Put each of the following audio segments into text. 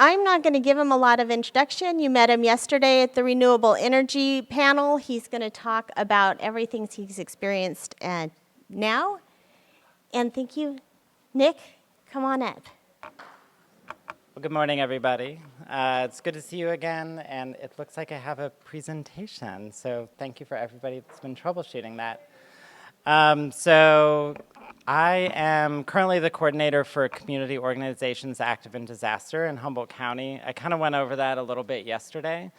I'm not going to give him a lot of introduction. You met him yesterday at the Renewable Energy panel. He's going to talk about everything he's experienced now. And thank you. Nick, come on up. Well, good morning, everybody. It's good to see you again, and it looks like I have a presentation, so thank you for everybody that's been troubleshooting that. So I am currently the coordinator for Community Organizations Active in Disaster in Humboldt County. I kind of went over that a little bit yesterday.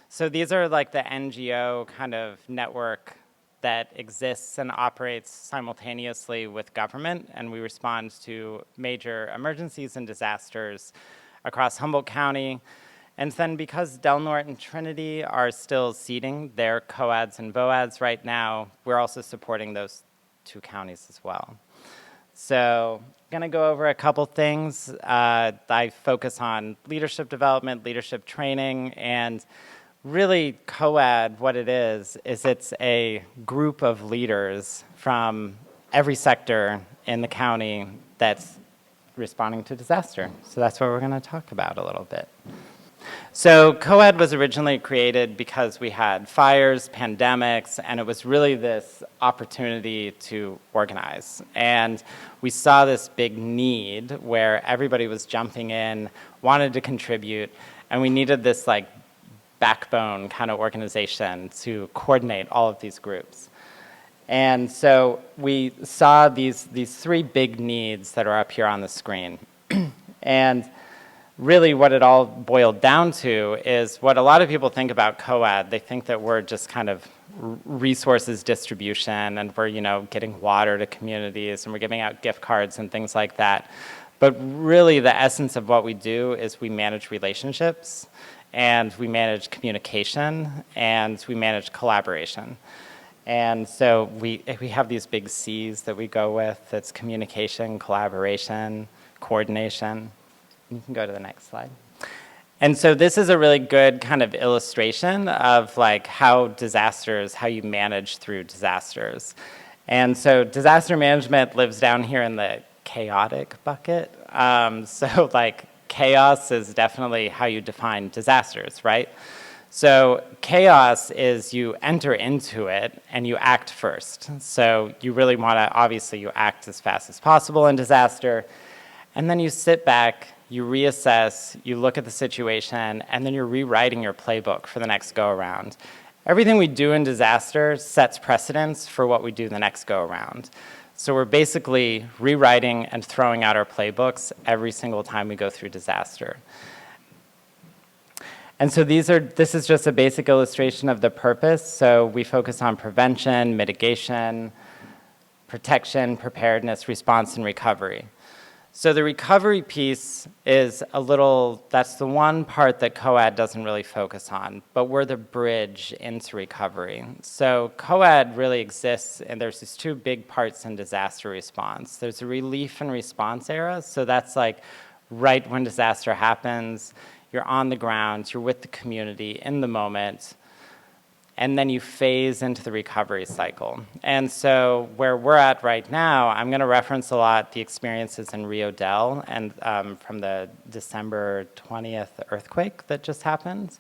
So these are like the NGO kind of network that exists and operates simultaneously with government, and we respond to major emergencies and disasters across Humboldt County. And then because Del Norte and Trinity are still seeding their COADs and VOADs right now, we're also supporting those two counties as well. So I'm gonna go over a couple things. I focus on leadership development, leadership training, and really COAD, what it is it's a group of leaders from every sector in the county that's responding to disaster. So that's what we're gonna talk about a little bit. So COAD was originally created because we had fires, pandemics, and it was really this opportunity to organize. And we saw this big need where everybody was jumping in, wanted to contribute, and we needed this like backbone kind of organization to coordinate all of these groups. And so we saw these three big needs that are up here on the screen. And really what it all boiled down to is what a lot of people think about COAD. They think that we're just kind of resources distribution and we're, getting water to communities and we're giving out gift cards and things like that. But really the essence of what we do is we manage relationships and we manage communication and we manage collaboration. And so we have these big C's that we go with. That's communication, collaboration, coordination. You can go to the next slide. And so this is a really good kind of illustration of like how you manage through disasters. And so disaster management lives down here in the chaotic bucket. So like chaos is definitely how you define disasters, right? So chaos is you enter into it and you act first. So you really want to, obviously you act as fast as possible in disaster, and then you sit back, you reassess, you look at the situation, and then you're rewriting your playbook for the next go-around. Everything we do in disaster sets precedence for what we do the next go-around. So we're basically rewriting and throwing out our playbooks every single time we go through disaster. And so this is just a basic illustration of the purpose. So we focus on prevention, mitigation, protection, preparedness, response, and recovery. So the recovery piece is that's the one part that COAD doesn't really focus on, but we're the bridge into recovery. So COAD really exists, and there's these two big parts in disaster response. There's a relief and response era, so that's like right when disaster happens, you're on the ground, you're with the community in the moment, and then you phase into the recovery cycle. And so where we're at right now, I'm gonna reference a lot the experiences in Rio Dell and from the December 20th earthquake that just happened.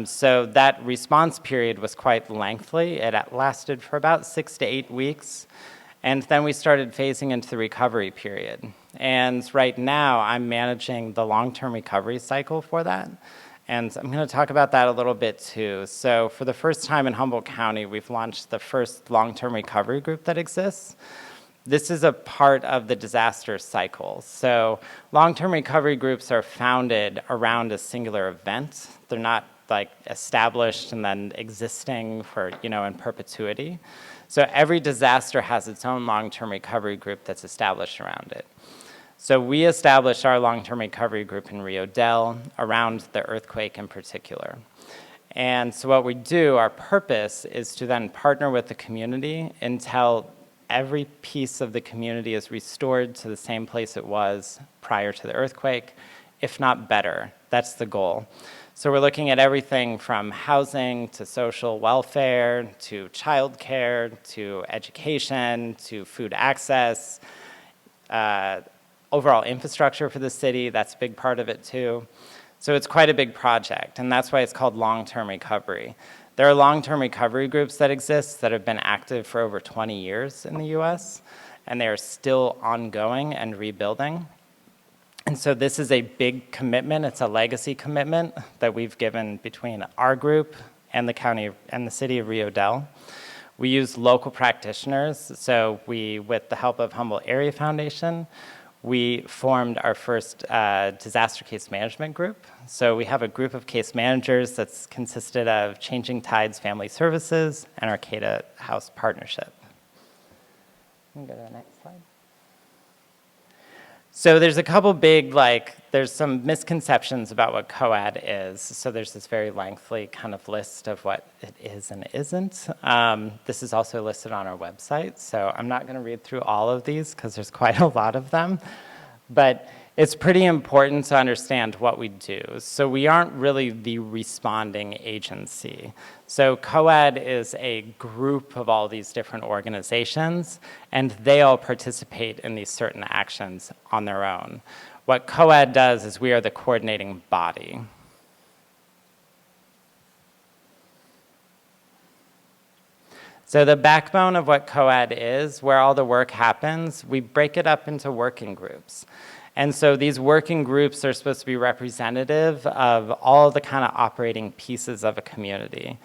So that response period was quite lengthy. It lasted for about 6 to 8 weeks. And then we started phasing into the recovery period. And right now, I'm managing the long-term recovery cycle for that. And I'm going to talk about that a little bit too. So for the first time in Humboldt County, we've launched the first long-term recovery group that exists. This is a part of the disaster cycle. So long-term recovery groups are founded around a singular event. They're not like established and then existing for, in perpetuity. So every disaster has its own long-term recovery group that's established around it. So we established our long-term recovery group in Rio Dell around the earthquake in particular. And so what we do, our purpose is to then partner with the community until every piece of the community is restored to the same place it was prior to the earthquake, if not better. That's the goal. So we're looking at everything from housing to social welfare to childcare to education to food access, overall infrastructure for the city, that's a big part of it too. So it's quite a big project, and that's why it's called long-term recovery. There are long-term recovery groups that exist that have been active for over 20 years in the US, and they are still ongoing and rebuilding. And so this is a big commitment. It's a legacy commitment that we've given between our group and the county and the city of Rio Dell. We use local practitioners. So we, with the help of Humboldt Area Foundation, we formed our first disaster case management group. So we have a group of case managers that's consisted of Changing Tides Family Services and Arcata House Partnership. You can go to the next slide. So there's a couple big, there's some misconceptions about what COAD is. So there's this very lengthy kind of list of what it is and isn't. This is also listed on our website. So I'm not going to read through all of these because there's quite a lot of them. But it's pretty important to understand what we do. So we aren't really the responding agency. So COAD is a group of all these different organizations, and they all participate in these certain actions on their own. What COAD does is we are the coordinating body. So the backbone of what COAD is, where all the work happens, we break it up into working groups. And so these working groups are supposed to be representative of all the kind of operating pieces of a community.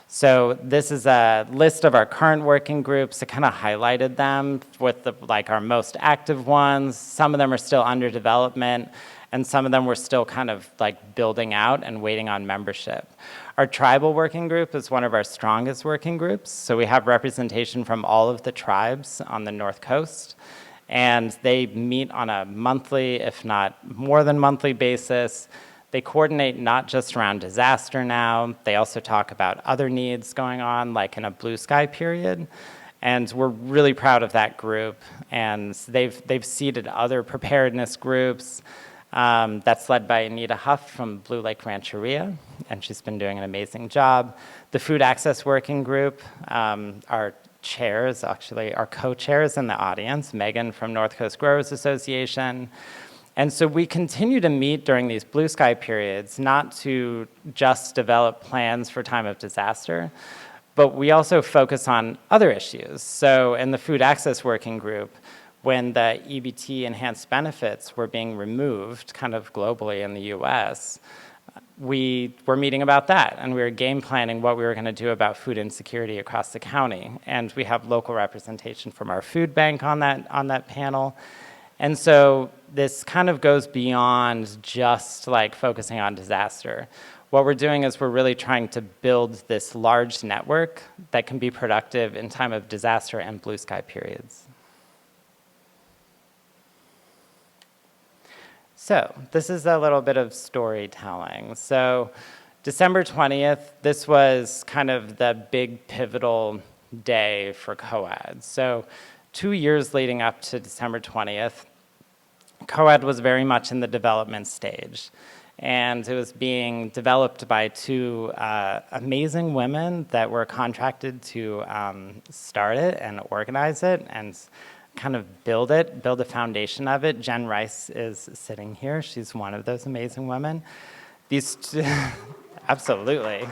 So this is a list of our current working groups. I kind of highlighted them with our most active ones. Some of them are still under development, and some of them we're still kind of building out and waiting on membership. Our tribal working group is one of our strongest working groups. So we have representation from all of the tribes on the North Coast. And they meet on a monthly, if not more than monthly basis. They coordinate not just around disaster now, they also talk about other needs going on, like in a blue sky period. And we're really proud of that group. And they've seeded other preparedness groups. That's led by Anita Huff from Blue Lake Rancheria, and she's been doing an amazing job. The Food Access Working Group, our chairs, actually, our co-chairs in the audience, Megan from North Coast Growers Association. And so we continue to meet during these blue sky periods, not to just develop plans for time of disaster, but we also focus on other issues. So in the Food Access Working Group, when the EBT enhanced benefits were being removed kind of globally in the US, we were meeting about that, and we were game planning what we were going to do about food insecurity across the county. And we have local representation from our food bank on that panel. And so this kind of goes beyond just focusing on disaster. What we're doing is we're really trying to build this large network that can be productive in time of disaster and blue sky periods. So this is a little bit of storytelling. So December 20th, this was kind of the big pivotal day for COAD. So 2 years leading up to December 20th, COAD was very much in the development stage. And it was being developed by two amazing women that were contracted to start it and organize it and kind of build a foundation of it. Jen Rice is sitting here. She's one of those amazing women. These two, absolutely.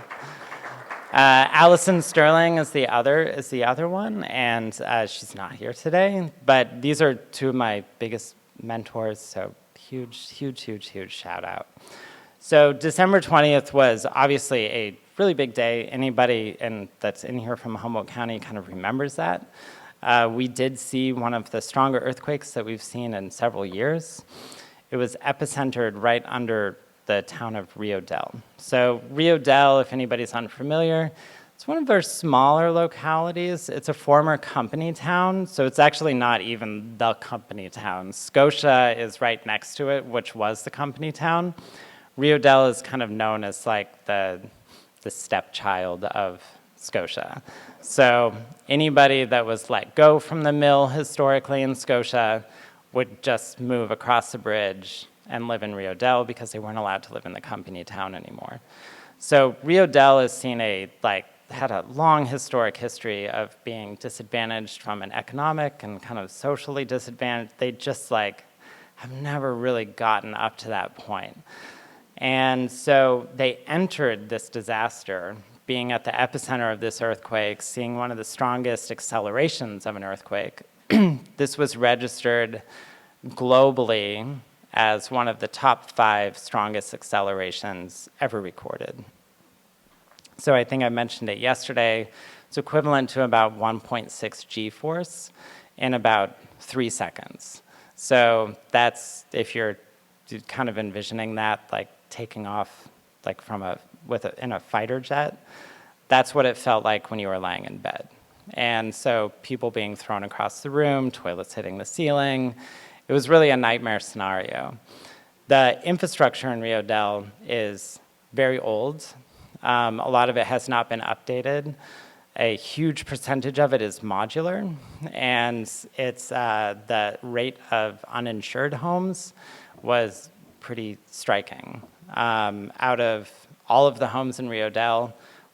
Allison Sterling is the other one, and she's not here today. But these are two of my biggest mentors, so huge shout out. So December 20th was obviously a really big day. Anybody that's in here from Humboldt County kind of remembers that. We did see one of the stronger earthquakes that we've seen in several years. It was epicentered right under the town of Rio Dell. So Rio Dell, if anybody's unfamiliar, it's one of our smaller localities. It's a former company town, so it's actually not even the company town. Scotia is right next to it, which was the company town. Rio Dell is kind of known as the stepchild of Scotia. So anybody that was let go from the mill historically in Scotia would just move across the bridge and live in Rio Dell because they weren't allowed to live in the company town anymore. So Rio Dell has seen had a long historic history of being disadvantaged from an economic and kind of socially disadvantaged. They just have never really gotten up to that point. And so they entered this disaster, being at the epicenter of this earthquake, seeing one of the strongest accelerations of an earthquake. This was registered globally as one of the top 5 strongest accelerations ever recorded. So I think I mentioned it yesterday. It's equivalent to about 1.6 G-force in about 3 seconds. So that's, if you're kind of envisioning that, like taking off like in a fighter jet, that's what it felt like when you were lying in bed. And so people being thrown across the room, toilets hitting the ceiling, it was really a nightmare scenario. The infrastructure in Rio Dell is very old. A lot of it has not been updated. A huge percentage of it is modular, and it's the rate of uninsured homes was pretty striking. Out of all of the homes in Rio Dell,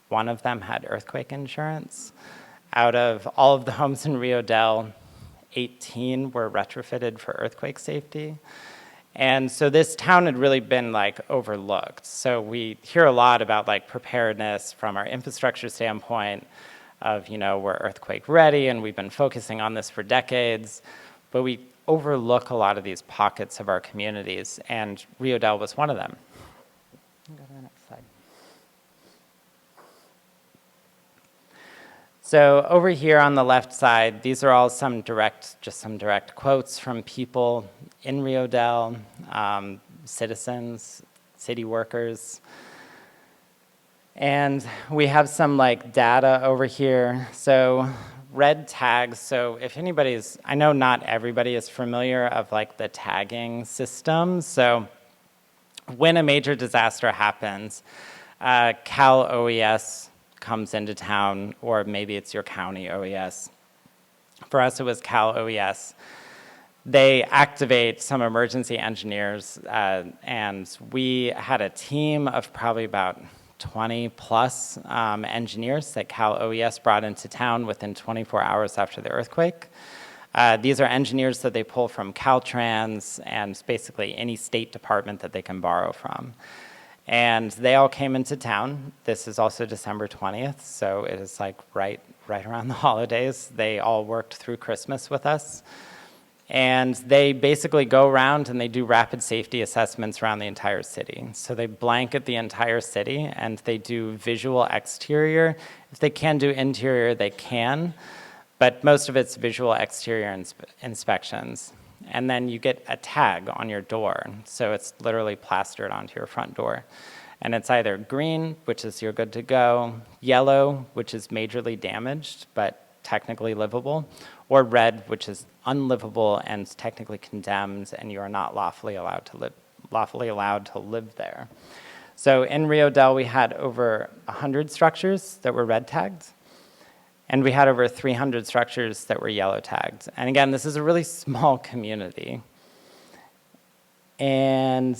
1 of them had earthquake insurance. Out of all of the homes in Rio Dell, 18 were retrofitted for earthquake safety. And so this town had really been like overlooked. So we hear a lot about like preparedness from our infrastructure standpoint of, we're earthquake ready and we've been focusing on this for decades, but we overlook a lot of these pockets of our communities, and Rio Dell was one of them. Go to the next slide. So over here on the left side, these are all some direct quotes from people in Rio Dell, citizens, city workers. And we have some like data over here. So red tags, so if anybody's, I know not everybody is familiar of like the tagging system. So when a major disaster happens, Cal OES comes into town, or maybe it's your county OES. For us, it was Cal OES. They activate some emergency engineers, and we had a team of probably about 20 plus engineers that Cal OES brought into town within 24 hours after the earthquake. These are engineers that they pull from Caltrans and basically any state department that they can borrow from. And they all came into town. This is also December 20th, so it is like right around the holidays. They all worked through Christmas with us. And they basically go around and they do rapid safety assessments around the entire city. So they blanket the entire city and they do visual exterior. If they can do interior, they can, but most of it's visual exterior inspections. And then you get a tag on your door. So it's literally plastered onto your front door. And it's either green, which is you're good to go, yellow, which is majorly damaged, but technically livable, or red, which is unlivable and technically condemned, and you are not lawfully allowed to live there. So in Rio Dell, we had over 100 structures that were red tagged, and we had over 300 structures that were yellow tagged. And again, this is a really small community. And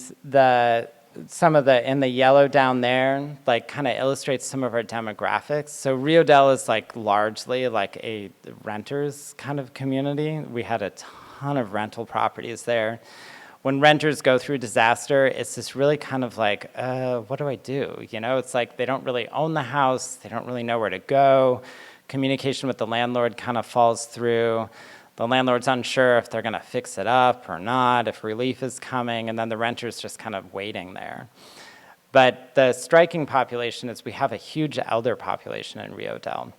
in the yellow down there, like kind of illustrates some of our demographics. So Rio Dell is like largely like a renters kind of community. We had a ton of rental properties there. When renters go through disaster, it's this really kind of like, what do I do? It's like they don't really own the house. They don't really know where to go. Communication with the landlord kind of falls through. The landlord's unsure if they're going to fix it up or not, if relief is coming, and then the renter's just kind of waiting there. But the striking population is we have a huge elder population in Rio Dell.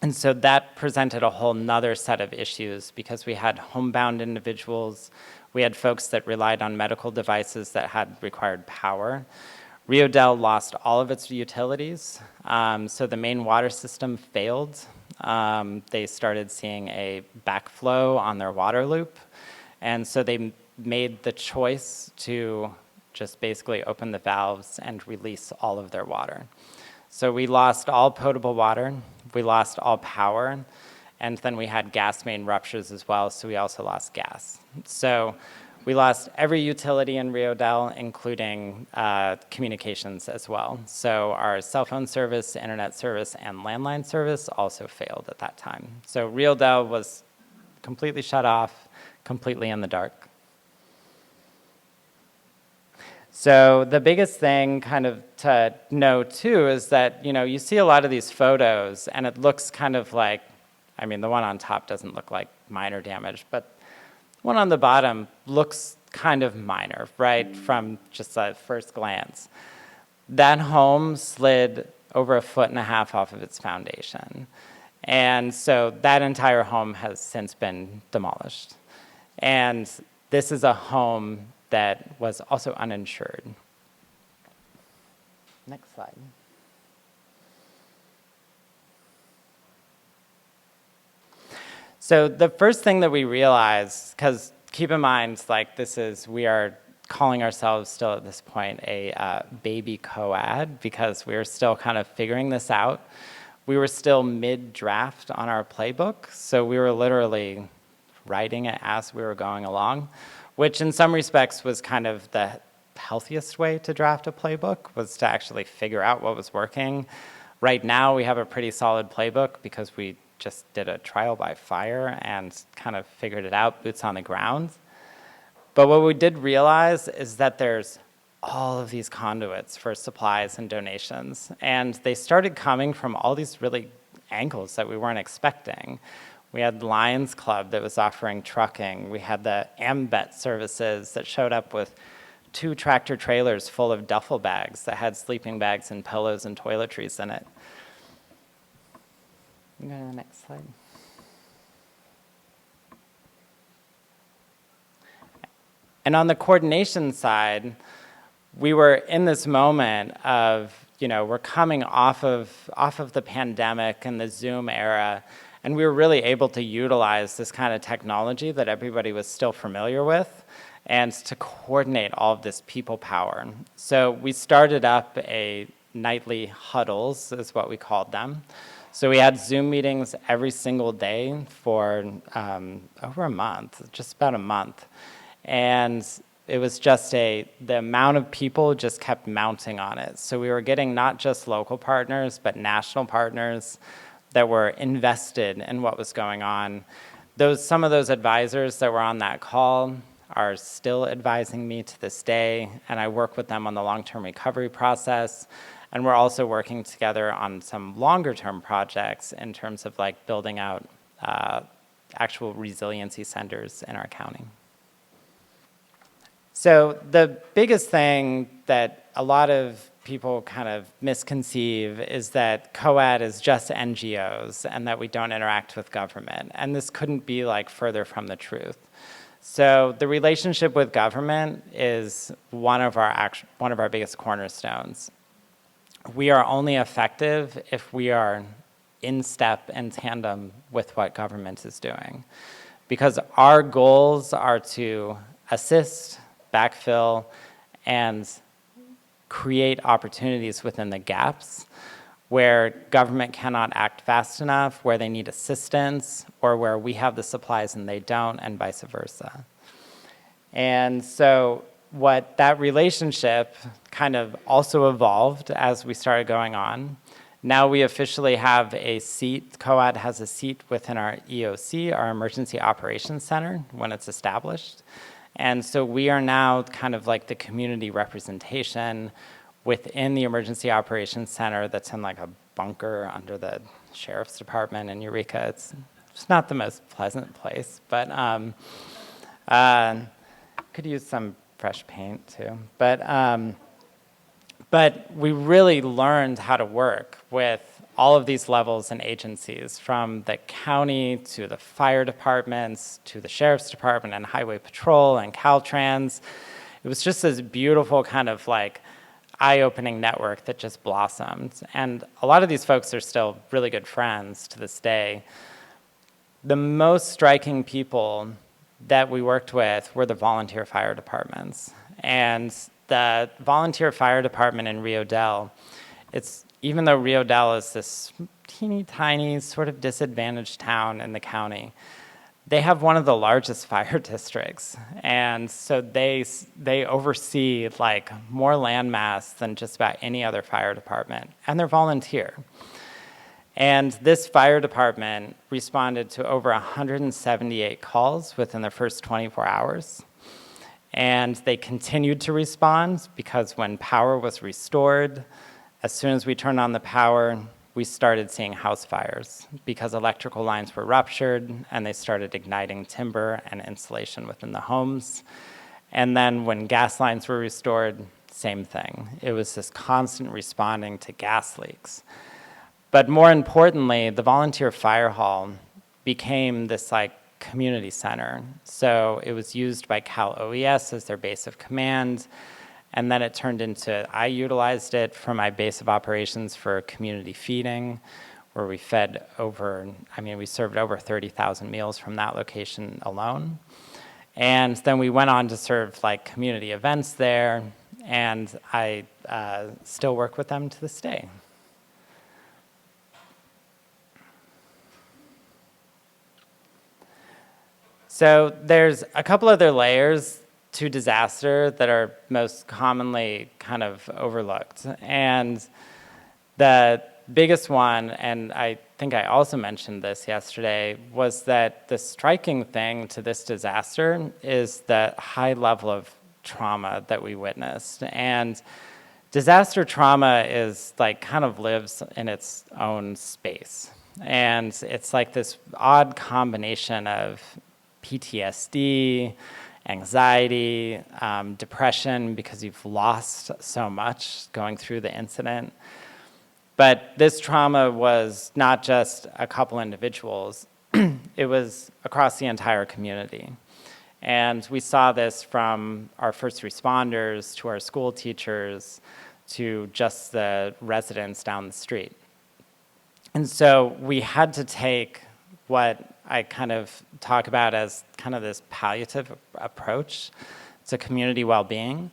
And so that presented a whole nother set of issues because we had homebound individuals, we had folks that relied on medical devices that had required power. Rio Dell lost all of its utilities, so the main water system failed. They started seeing a backflow on their water loop, and so they made the choice to just basically open the valves and release all of their water. So we lost all potable water, we lost all power, and then we had gas main ruptures as well, so we also lost gas. So we lost every utility in Rio Dell, including communications as well. So our cell phone service, internet service, and landline service also failed at that time. So Rio Dell was completely shut off, completely in the dark. So the biggest thing kind of to know too is that, you see a lot of these photos and it looks kind of like, I mean, the one on top doesn't look like minor damage, but the one on the bottom looks kind of minor, right, from just a first glance. That home slid over 1.5 feet off of its foundation. And so that entire home has since been demolished. And this is a home that was also uninsured. Next slide. So the first thing that we realized, because keep in mind, like we are calling ourselves still at this point a baby COAD because we are still kind of figuring this out. We were still mid-draft on our playbook, so we were literally writing it as we were going along, which in some respects was kind of the healthiest way to draft a playbook, was to actually figure out what was working. Right now, we have a pretty solid playbook because we just did a trial by fire and kind of figured it out, boots on the ground. But what we did realize is that there's all of these conduits for supplies and donations, and they started coming from all these really angles that we weren't expecting. We had Lions Club that was offering trucking. We had the AMBET services that showed up with 2 tractor trailers full of duffel bags that had sleeping bags and pillows and toiletries in it. Go to the next slide. And on the coordination side, we were in this moment of, we're coming off of the pandemic and the Zoom era, and we were really able to utilize this kind of technology that everybody was still familiar with and to coordinate all of this people power. So we started up a nightly huddles, is what we called them. So we had Zoom meetings every single day for over a month, just about a month. And it was just the amount of people just kept mounting on it. So we were getting not just local partners, but national partners that were invested in what was going on. Some of those advisors that were on that call are still advising me to this day, and I work with them on the long-term recovery process. And we're also working together on some longer-term projects in terms of like building out actual resiliency centers in our county. So the biggest thing that a lot of people kind of misconceive is that COAD is just NGOs and that we don't interact with government. And this couldn't be like further from the truth. So the relationship with government is one of our biggest cornerstones. We are only effective if we are in step and tandem with what government is doing. Because our goals are to assist, backfill, and create opportunities within the gaps where government cannot act fast enough, where they need assistance, or where we have the supplies and they don't, and vice versa. And so what that relationship kind of also evolved as we started going on. Now we officially have a seat, COAD has a seat within our EOC, our Emergency Operations Center, when it's established. And so we are now kind of like the community representation within the Emergency Operations Center that's in like a bunker under the Sheriff's Department in Eureka. It's not the most pleasant place, but could use some fresh paint too. But we really learned how to work with all of these levels and agencies, from the county to the fire departments to the Sheriff's Department and Highway Patrol and Caltrans. It was just this beautiful kind of like eye-opening network that just blossomed. And a lot of these folks are still really good friends to this day. The most striking people that we worked with were the volunteer fire departments. And the volunteer fire department in Rio Dell, even though Rio Dell is this teeny tiny sort of disadvantaged town in the county, they have one of the largest fire districts. And so they oversee like more land mass than just about any other fire department, and they're volunteer. And this fire department responded to over 178 calls within the first 24 hours. And they continued to respond because when power was restored, as soon as we turned on the power, we started seeing house fires because electrical lines were ruptured and they started igniting timber and insulation within the homes. And then when gas lines were restored, same thing. It was this constant responding to gas leaks. But more importantly, the volunteer fire hall became this like community center. So it was used by Cal OES as their base of command. And then it turned into, I utilized it for my base of operations for community feeding, where we fed over, we served over 30,000 meals from that location alone. And then we went on to serve like community events there, and I still work with them to this day. So there's a couple other layers to disaster that are most commonly kind of overlooked. And the biggest one, and I think I also mentioned this yesterday, was that the striking thing to this disaster is the high level of trauma that we witnessed. And disaster trauma is like kind of lives in its own space. And it's like this odd combination of PTSD, anxiety, depression because you've lost so much going through the incident. But this trauma was not just a couple individuals, it was across the entire community. And we saw this from our first responders to our school teachers to just the residents down the street. And so we had to take what I kind of talk about as kind of this palliative approach to community well-being.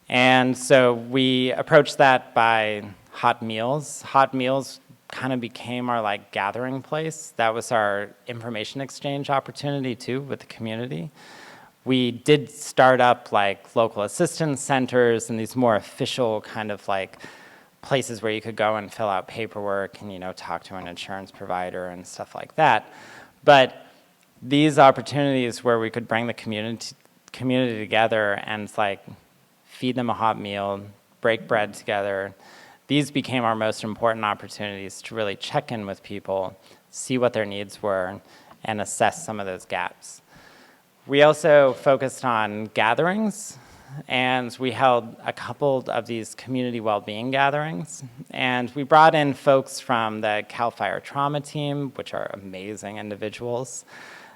And so we approached that by hot meals. Hot meals kind of became our like gathering place. That was our information exchange opportunity too with the community. We did start up like local assistance centers and these more official kind of like places where you could go and fill out paperwork and talk to an insurance provider and stuff like that. But these opportunities where we could bring the community together and like feed them a hot meal, break bread together, these became our most important opportunities to really check in with people, see what their needs were, and assess some of those gaps. We also focused on gatherings, and we held a couple of these community well-being gatherings. And we brought in folks from the CAL FIRE trauma team, which are amazing individuals.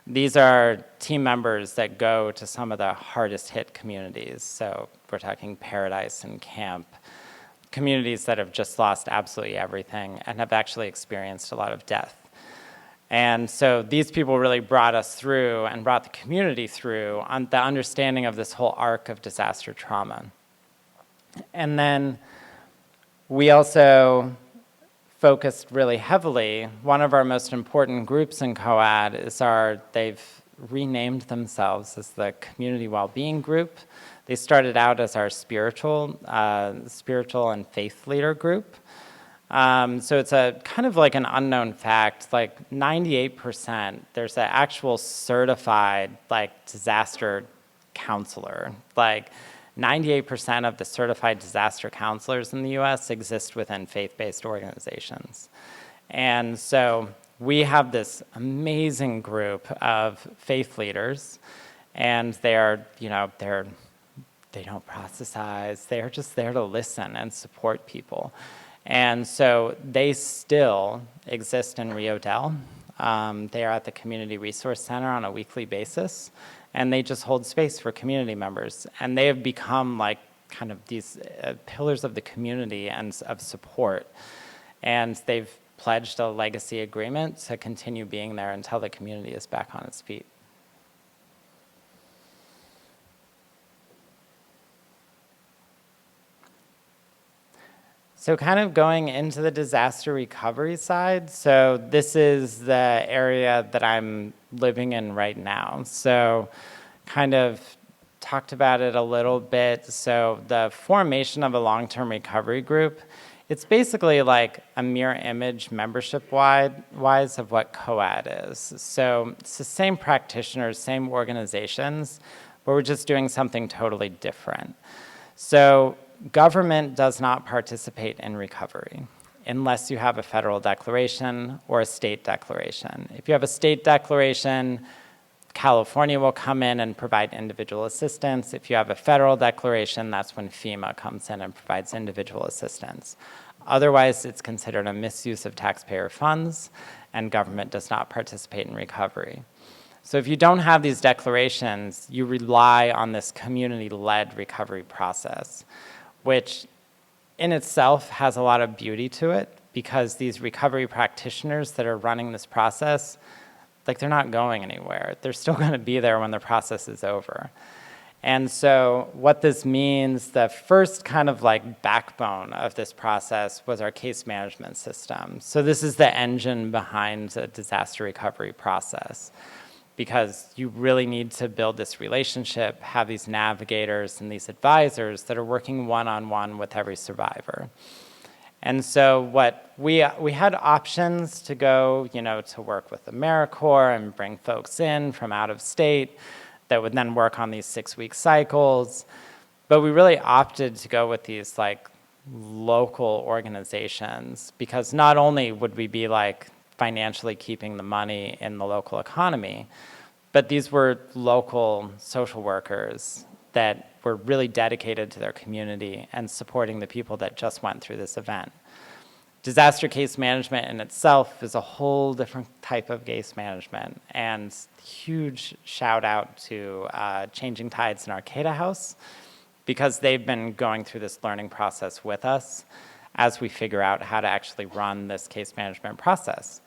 These are team members that go to some of the hardest hit communities. So we're talking Paradise and Camp, communities that have just lost absolutely everything and have actually experienced a lot of death. And so these people really brought us through and brought the community through on the understanding of this whole arc of disaster trauma. And then we also focused really heavily. One of our most important groups in COAD is they've renamed themselves as the Community Wellbeing Group. They started out as our spiritual and faith leader group. So it's a kind of like an unknown fact, like 98%, there's an actual certified like disaster counselor. Like 98% of the certified disaster counselors in the US exist within faith-based organizations. And so we have this amazing group of faith leaders, and they don't processize, they're just there to listen and support people. And so they still exist in Rio Dell. They are at the Community Resource Center on a weekly basis, and they just hold space for community members. And they have become like kind of these pillars of the community and of support. And they've pledged a legacy agreement to continue being there until the community is back on its feet. So kind of going into the disaster recovery side, so this is the area that I'm living in right now. So kind of talked about it a little bit. So the formation of a long-term recovery group, it's basically like a mirror image membership-wise of what COAD is. So it's the same practitioners, same organizations, but we're just doing something totally different. So government does not participate in recovery unless you have a federal declaration or a state declaration. If you have a state declaration, California will come in and provide individual assistance. If you have a federal declaration, that's when FEMA comes in and provides individual assistance. Otherwise, it's considered a misuse of taxpayer funds, and government does not participate in recovery. So if you don't have these declarations, you rely on this community-led recovery process, which in itself has a lot of beauty to it, because these recovery practitioners that are running this process, like, they're not going anywhere. They're still going to be there when the process is over. And so what this means, the first kind of like backbone of this process was our case management system. So this is the engine behind the disaster recovery process, because you really need to build this relationship, have these navigators and these advisors that are working one-on-one with every survivor. And so what we had options to go, to work with AmeriCorps and bring folks in from out of state that would then work on these 6-week cycles. But we really opted to go with these like local organizations, because not only would we be like financially keeping the money in the local economy, but these were local social workers that were really dedicated to their community and supporting the people that just went through this event. Disaster case management in itself is a whole different type of case management, and huge shout out to Changing Tides in Arcata House, because they've been going through this learning process with us as we figure out how to actually run this case management process.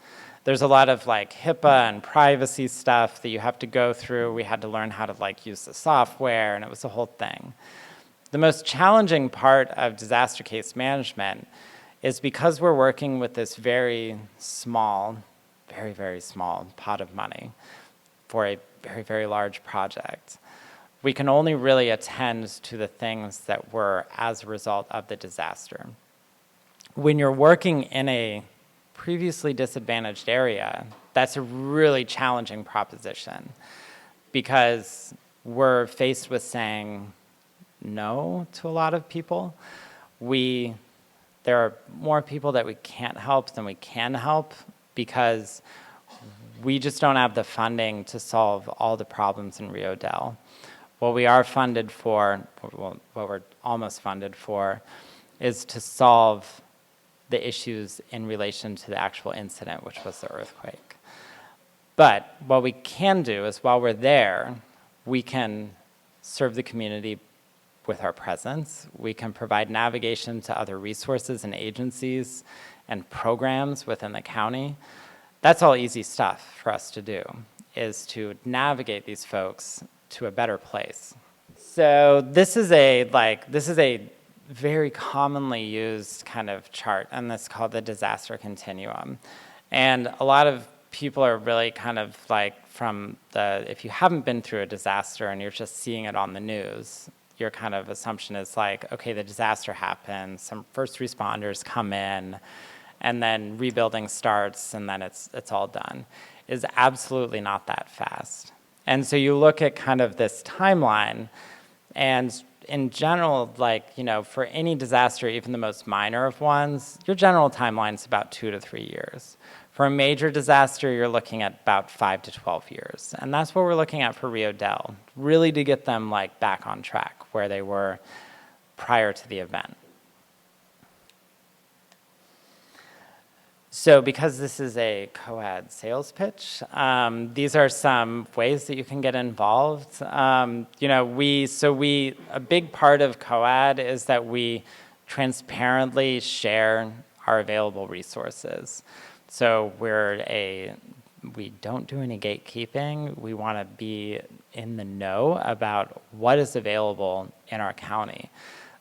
There's a lot of like HIPAA and privacy stuff that you have to go through. We had to learn how to like use the software, and it was a whole thing. The most challenging part of disaster case management is because we're working with this very small, very, very small pot of money for a very, very large project. We can only really attend to the things that were as a result of the disaster. When you're working in a previously disadvantaged area, that's a really challenging proposition, because we're faced with saying no to a lot of people. There are more people that we can't help than we can help, because we just don't have the funding to solve all the problems in Rio Dell. What we are funded for, what we're almost funded for, is to solve the issues in relation to the actual incident, which was the earthquake. But what we can do is, while we're there, we can serve the community with our presence. We can provide navigation to other resources and agencies and programs within the county. That's all easy stuff for us to do, is to navigate these folks to a better place. So this is a very commonly used kind of chart, and that's called the disaster continuum. And a lot of people are really kind of like if you haven't been through a disaster and you're just seeing it on the news, your kind of assumption is like, okay, the disaster happens, some first responders come in, and then rebuilding starts, and then it's all done. Is absolutely not that fast. And so you look at kind of this timeline, and in general, for any disaster, even the most minor of ones, your general timeline is about 2 to 3 years. For a major disaster, you're looking at about 5 to 12 years. And that's what we're looking at for Rio Dell, really to get them back on track where they were prior to the event. So because this is a COAD sales pitch, these are some ways that you can get involved. A big part of COAD is that we transparently share our available resources. So we don't do any gatekeeping. We want to be in the know about what is available in our county.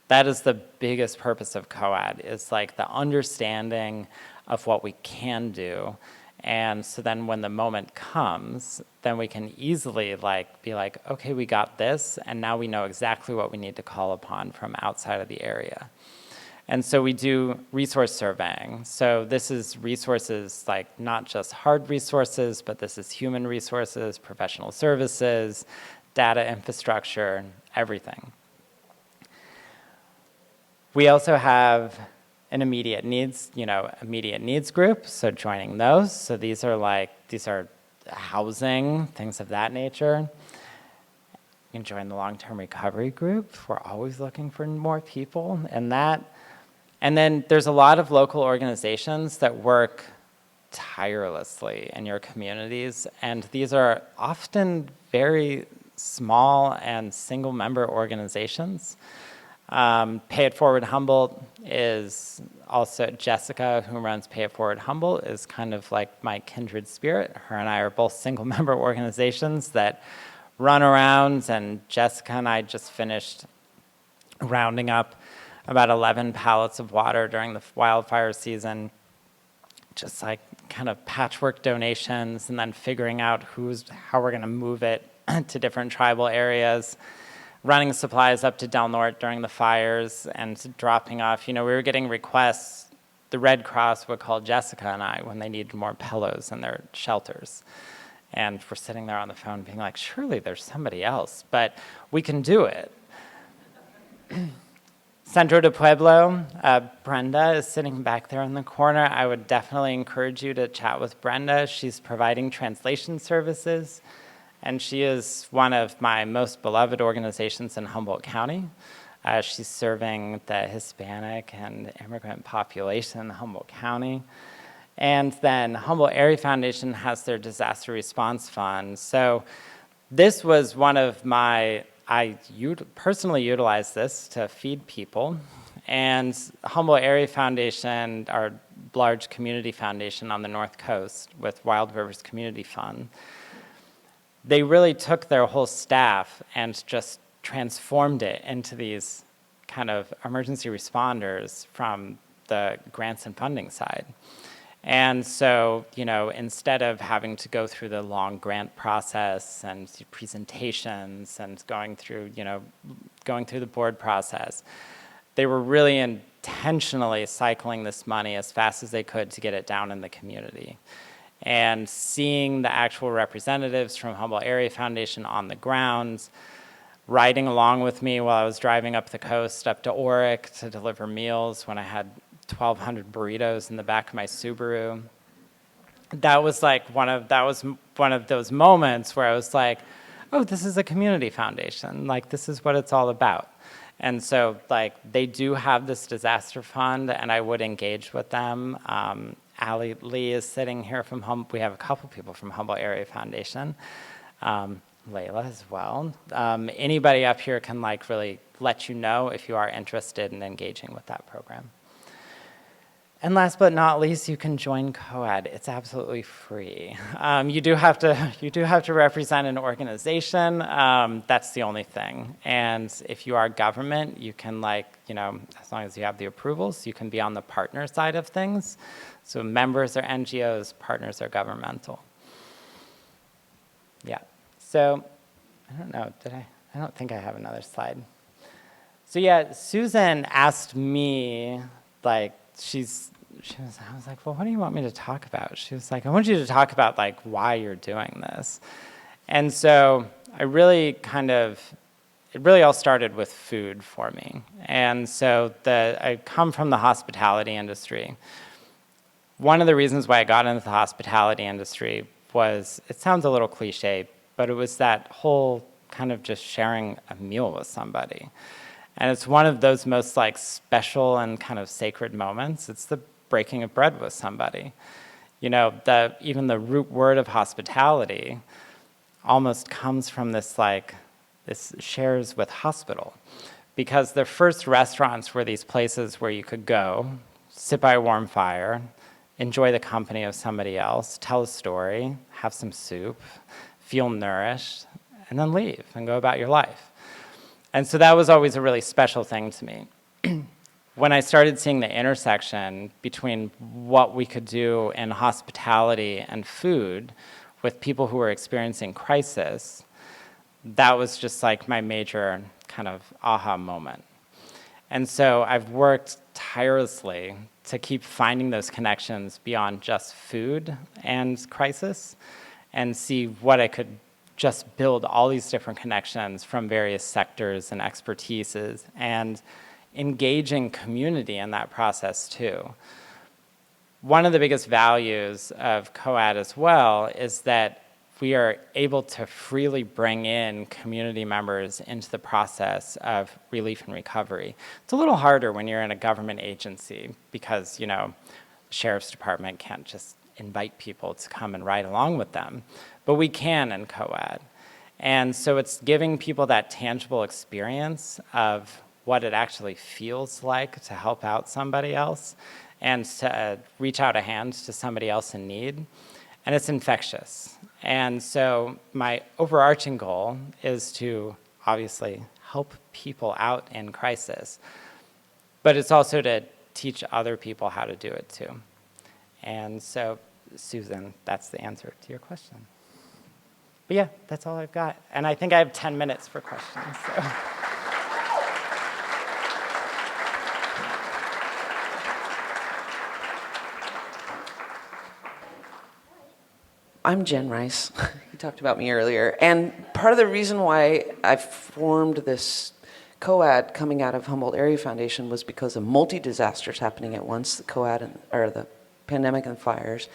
That is the biggest purpose of COAD, is the understanding of what we can do. And so then when the moment comes, then we can easily be like, okay, we got this, and now we know exactly what we need to call upon from outside of the area. And so we do resource surveying. So this is resources not just hard resources, but this is human resources, professional services, data infrastructure, everything. We also have an immediate needs group, so joining those. So these are housing, things of that nature. You can join the long-term recovery group. We're always looking for more people in that. And then there's a lot of local organizations that work tirelessly in your communities, and these are often very small and single-member organizations. Pay It Forward Humboldt is also, Jessica, who runs Pay It Forward Humboldt, is kind of like my kindred spirit. Her and I are both single-member organizations that run around, and Jessica and I just finished rounding up about 11 pallets of water during the wildfire season, just like kind of patchwork donations, and then figuring out how we're gonna move it to different tribal areas, running supplies up to Del Norte during the fires, and dropping off. We were getting requests. The Red Cross would call Jessica and I when they needed more pillows in their shelters. And we're sitting there on the phone being like, surely there's somebody else, but we can do it. Centro de Pueblo, Brenda is sitting back there in the corner. I would definitely encourage you to chat with Brenda. She's providing translation services, and she is one of my most beloved organizations in Humboldt County. She's serving the Hispanic and immigrant population in Humboldt County. And then Humboldt Area Foundation has their disaster response fund. So this was one of I personally utilized this to feed people. And Humboldt Area Foundation, our large community foundation on the North Coast with Wild Rivers Community Fund, they really took their whole staff and just transformed it into these kind of emergency responders from the grants and funding side. And so, instead of having to go through the long grant process and presentations and going through the board process, they were really intentionally cycling this money as fast as they could to get it down in the community. And seeing the actual representatives from Humboldt Area Foundation on the ground, riding along with me while I was driving up the coast, up to Oric to deliver meals when I had 1,200 burritos in the back of my Subaru. That was one of those moments where I was like, oh, this is a community foundation. This is what it's all about. And so, they do have this disaster fund, and I would engage with them. Allie Lee is sitting here from Humboldt. We have a couple people from Humboldt Area Foundation. Layla as well. Anybody up here can really let you know if you are interested in engaging with that program. And last but not least, you can join COAD. It's absolutely free. You do have to represent an organization. That's the only thing. And if you are government, you can as long as you have the approvals, you can be on the partner side of things. So members are NGOs, partners are governmental. Yeah. So I don't know. I don't think I have another slide. So yeah, Susan asked me I was like, well, what do you want me to talk about? She was like, I want you to talk about why you're doing this. And so it really all started with food for me. And so I come from the hospitality industry. One of the reasons why I got into the hospitality industry was, it sounds a little cliche, but it was that whole kind of just sharing a meal with somebody. And it's one of those most special and kind of sacred moments. It's the breaking of bread with somebody. Even the root word of hospitality almost comes from this shares with hospital. Because the first restaurants were these places where you could go, sit by a warm fire, enjoy the company of somebody else, tell a story, have some soup, feel nourished, and then leave and go about your life. And so that was always a really special thing to me. When I started seeing the intersection between what we could do in hospitality and food with people who were experiencing crisis, that was just my major kind of aha moment. And so I've worked tirelessly to keep finding those connections beyond just food and crisis, and see what I could just build all these different connections from various sectors and expertises and engaging community in that process too. One of the biggest values of COAD as well is that we are able to freely bring in community members into the process of relief and recovery. It's a little harder when you're in a government agency because, you know, the sheriff's department can't just invite people to come and ride along with them, but we can in COAD. And so it's giving people that tangible experience of what it actually feels like to help out somebody else and to reach out a hand to somebody else in need. And it's infectious. And so my overarching goal is to obviously help people out in crisis, but it's also to teach other people how to do it too. And so, Susan, that's the answer to your question. But yeah, that's all I've got. And I think I have 10 minutes for questions. So. I'm Jen Rice. You talked about me earlier. And part of the reason why I formed this COAD coming out of Humboldt Area Foundation was because of multi-disasters happening at once, the COAD or the pandemic and fires.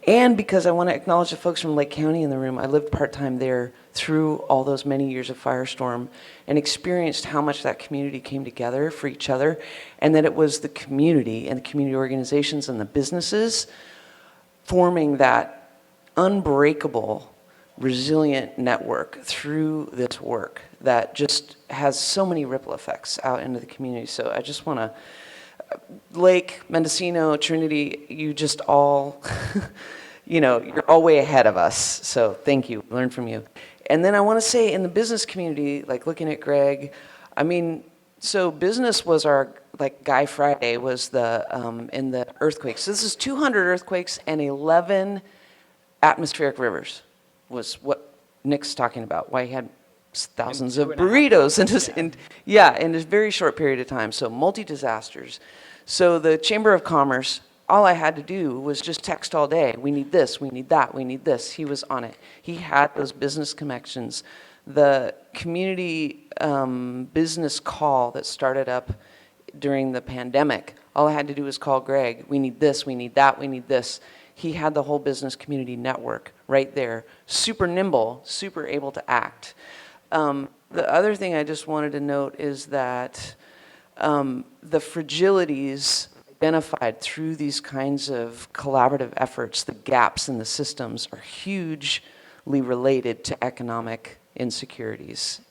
And because I want to acknowledge the folks from Lake County in the room. I lived part-time there through all those many years of firestorm and experienced how much that community came together for each other, and that it was the community and the community organizations and the businesses forming that unbreakable, resilient network through this work that just has so many ripple effects out into the community. So I just want to, Lake, Mendocino, Trinity, you just all, you know, you're all way ahead of us. So thank you, learn from you. And then I want to say in the business community, like looking at Greg, I mean, so business was our, like Guy Friday was the, in the earthquakes. So this is 200 earthquakes and 11 atmospheric rivers was what Nick's talking about, why he had thousands of burritos in a very short period of time. So multi-disasters. So the Chamber of Commerce, all I had to do was just text all day. We need this, we need that, we need this. He was on it. He had those business connections. The community business call that started up during the pandemic, all I had to do was call Greg. We need this, we need that, we need this. He had the whole business community network right there, super nimble, super able to act. The other thing I just wanted to note is that the fragilities identified through these kinds of collaborative efforts, the gaps in the systems, are hugely related to economic insecurities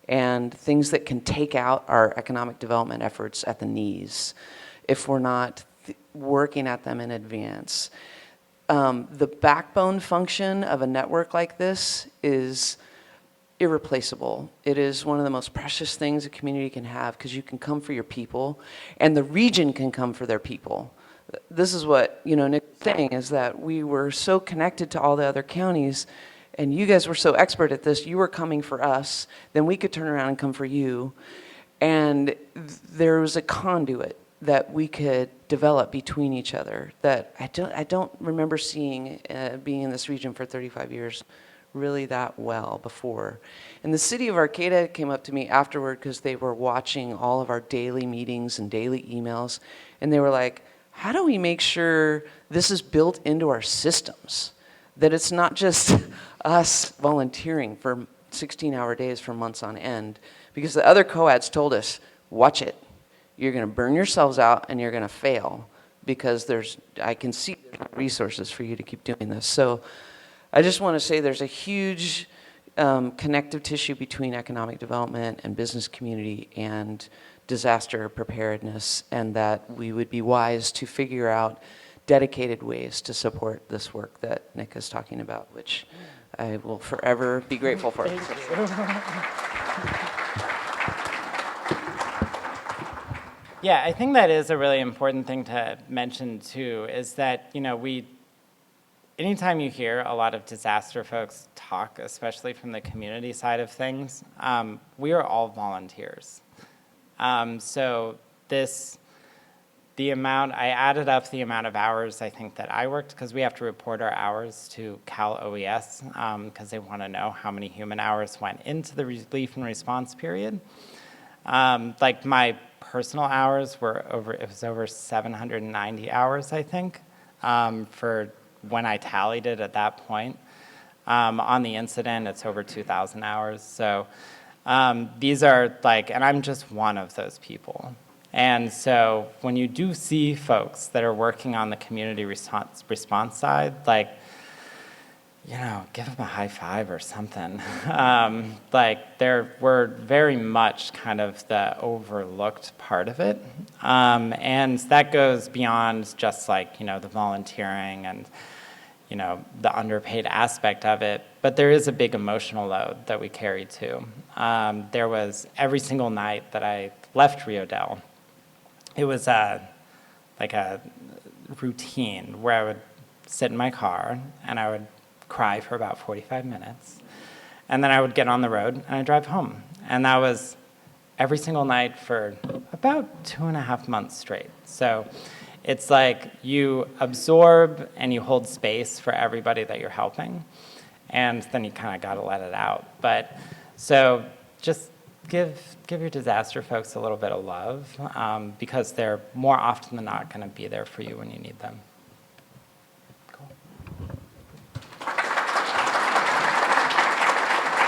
and things that can take out our economic development efforts at the knees if we're not working at them in advance. The backbone function of a network like this is irreplaceable. It is one of the most precious things a community can have because you can come for your people and the region can come for their people. This is what, you know, Nick's saying is that we were so connected to all the other counties and you guys were so expert at this, you were coming for us, then we could turn around and come for you. And there was a conduit that we could develop between each other that I don't remember seeing being in this region for 35 years really that well before. And the city of Arcata came up to me afterward because they were watching all of our daily meetings and daily emails, and they were like, how do we make sure this is built into our systems? That it's not just us volunteering for 16-hour days for months on end, because the other COADs told us, watch it. You're going to burn yourselves out and you're going to fail because I can see resources for you to keep doing this. So I just want to say there's a huge connective tissue between economic development and business community and disaster preparedness, and that we would be wise to figure out dedicated ways to support this work that Nick is talking about, which I will forever be grateful for. Yeah, I think that is a really important thing to mention too, is that, you know, anytime you hear a lot of disaster folks talk, especially from the community side of things, we are all volunteers. So this I added up the amount of hours I think that I worked, because we have to report our hours to Cal OES, because they want to know how many human hours went into the relief and response period. Like my personal hours were it was over 790 hours, I think, for when I tallied it at that point. On the incident, it's over 2,000 hours. So these are like, and I'm just one of those people. And so when you do see folks that are working on the community response side, like, you know, give them a high five or something. Like, we're very much kind of the overlooked part of it. And that goes beyond just like, you know, the volunteering and, you know, the underpaid aspect of it. But there is a big emotional load that we carry too. There was every single night that I left Rio Dell, it was like a routine where I would sit in my car and I would cry for about 45 minutes. And then I would get on the road and I'd drive home. And that was every single night for about 2.5 months straight. So it's like you absorb and you hold space for everybody that you're helping. And then you kind of got to let it out. But so just give your disaster folks a little bit of love, because they're more often than not going to be there for you when you need them.